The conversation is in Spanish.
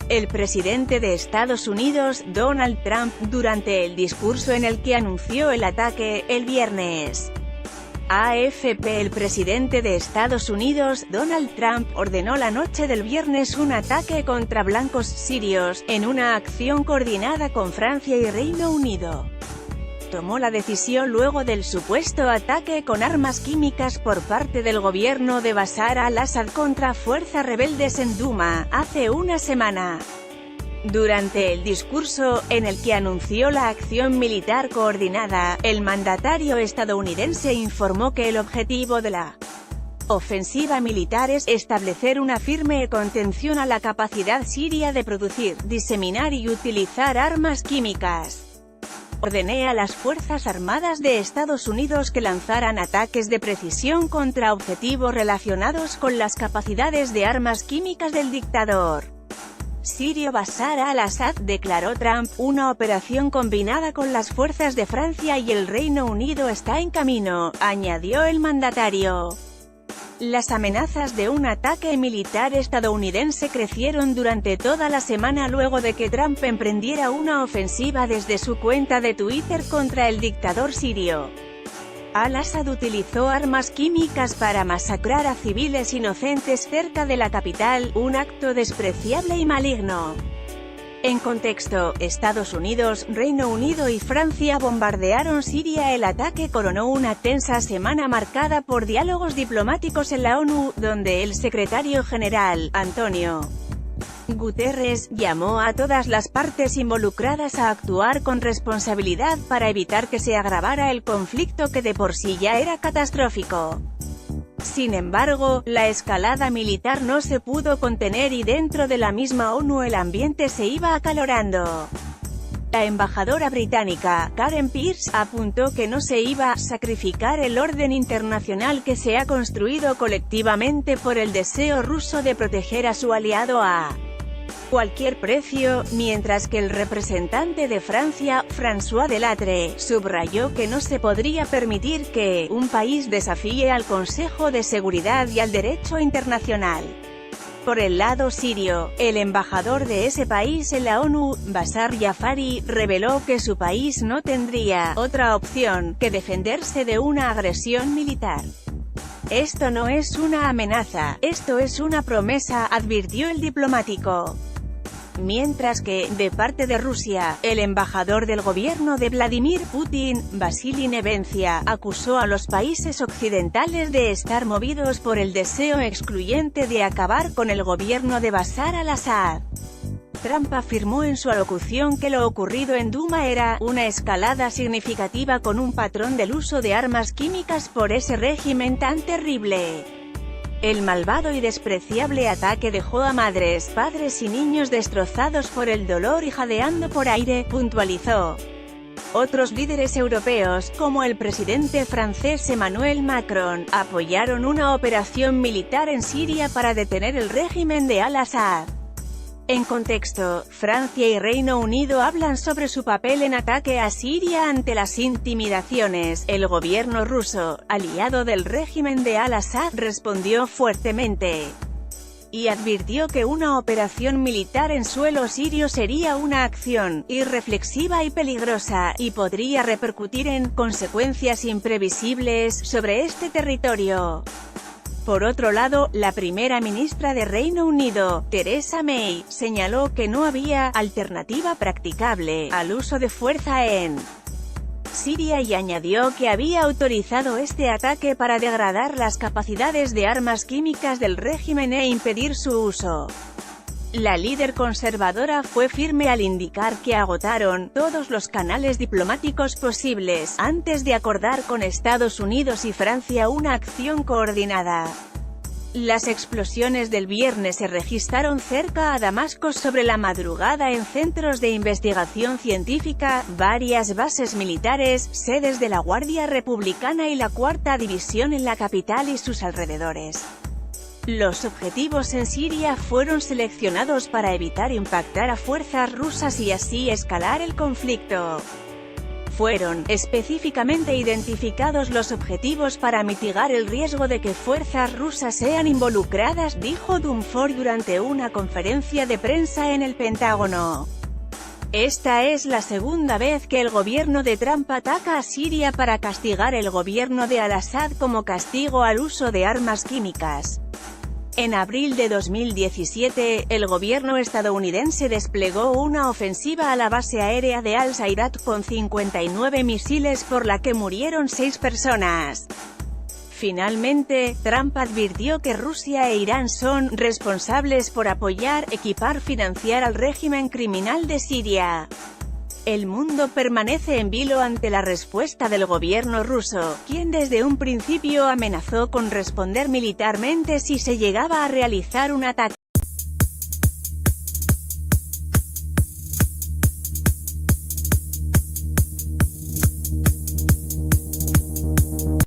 El presidente de Estados Unidos, Donald Trump, durante el discurso en el que anunció el ataque, el viernes. AFP. El presidente de Estados Unidos, Donald Trump, ordenó la noche del viernes un ataque contra blancos sirios, en una acción coordinada con Francia y Reino Unido. Tomó la decisión luego del supuesto ataque con armas químicas por parte del gobierno de Bashar al-Assad contra fuerzas rebeldes en Duma, hace una semana. Durante el discurso, en el que anunció la acción militar coordinada, el mandatario estadounidense informó que el objetivo de la ofensiva militar es establecer una firme contención a la capacidad siria de producir, diseminar y utilizar armas químicas. Ordené a las Fuerzas Armadas de Estados Unidos que lanzaran ataques de precisión contra objetivos relacionados con las capacidades de armas químicas del dictador sirio Bashar al-Assad, declaró Trump. Una operación combinada con las fuerzas de Francia y el Reino Unido está en camino, añadió el mandatario. Las amenazas de un ataque militar estadounidense crecieron durante toda la semana luego de que Trump emprendiera una ofensiva desde su cuenta de Twitter contra el dictador sirio. Al-Assad utilizó armas químicas para masacrar a civiles inocentes cerca de la capital, un acto despreciable y maligno. En contexto, Estados Unidos, Reino Unido y Francia bombardearon Siria. El ataque coronó una tensa semana marcada por diálogos diplomáticos en la ONU, donde el secretario general, Antonio Guterres, llamó a todas las partes involucradas a actuar con responsabilidad para evitar que se agravara el conflicto que de por sí ya era catastrófico. Sin embargo, la escalada militar no se pudo contener y dentro de la misma ONU el ambiente se iba acalorando. La embajadora británica, Karen Pierce, apuntó que no se iba a sacrificar el orden internacional que se ha construido colectivamente por el deseo ruso de proteger a su aliado a cualquier precio, mientras que el representante de Francia, François Delattre, subrayó que no se podría permitir que un país desafíe al Consejo de Seguridad y al derecho internacional. Por el lado sirio, el embajador de ese país en la ONU, Bassar Jafari, reveló que su país no tendría otra opción que defenderse de una agresión militar. Esto no es una amenaza, esto es una promesa, advirtió el diplomático. Mientras que, de parte de Rusia, el embajador del gobierno de Vladimir Putin, Vasily Nevencia, acusó a los países occidentales de estar movidos por el deseo excluyente de acabar con el gobierno de Bashar al-Assad. Trump afirmó en su alocución que lo ocurrido en Duma era una escalada significativa con un patrón del uso de armas químicas por ese régimen tan terrible. El malvado y despreciable ataque dejó a madres, padres y niños destrozados por el dolor y jadeando por aire, puntualizó. Otros líderes europeos, como el presidente francés Emmanuel Macron, apoyaron una operación militar en Siria para detener el régimen de al-Assad. En contexto, Francia y Reino Unido hablan sobre su papel en ataque a Siria ante las intimidaciones. El gobierno ruso, aliado del régimen de al-Assad, respondió fuertemente y advirtió que una operación militar en suelo sirio sería una acción irreflexiva y peligrosa, y podría repercutir en consecuencias imprevisibles sobre este territorio. Por otro lado, la primera ministra de Reino Unido, Theresa May, señaló que no había alternativa practicable al uso de fuerza en Siria y añadió que había autorizado este ataque para degradar las capacidades de armas químicas del régimen e impedir su uso. La líder conservadora fue firme al indicar que agotaron todos los canales diplomáticos posibles antes de acordar con Estados Unidos y Francia una acción coordinada. Las explosiones del viernes se registraron cerca a Damasco sobre la madrugada en centros de investigación científica, varias bases militares, sedes de la Guardia Republicana y la Cuarta División en la capital y sus alrededores. Los objetivos en Siria fueron seleccionados para evitar impactar a fuerzas rusas y así escalar el conflicto. fueron, específicamente identificados los objetivos para mitigar el riesgo de que fuerzas rusas sean involucradas, dijo Dunford durante una conferencia de prensa en el Pentágono. Esta es la segunda vez que el gobierno de Trump ataca a Siria para castigar el gobierno de al-Assad como castigo al uso de armas químicas. En abril de 2017, el gobierno estadounidense desplegó una ofensiva a la base aérea de Al-Sayrat con 59 misiles por la que murieron 6 personas. Finalmente, Trump advirtió que Rusia e Irán son responsables por apoyar, equipar, financiar al régimen criminal de Siria. El mundo permanece en vilo ante la respuesta del gobierno ruso, quien desde un principio amenazó con responder militarmente si se llegaba a realizar un ataque.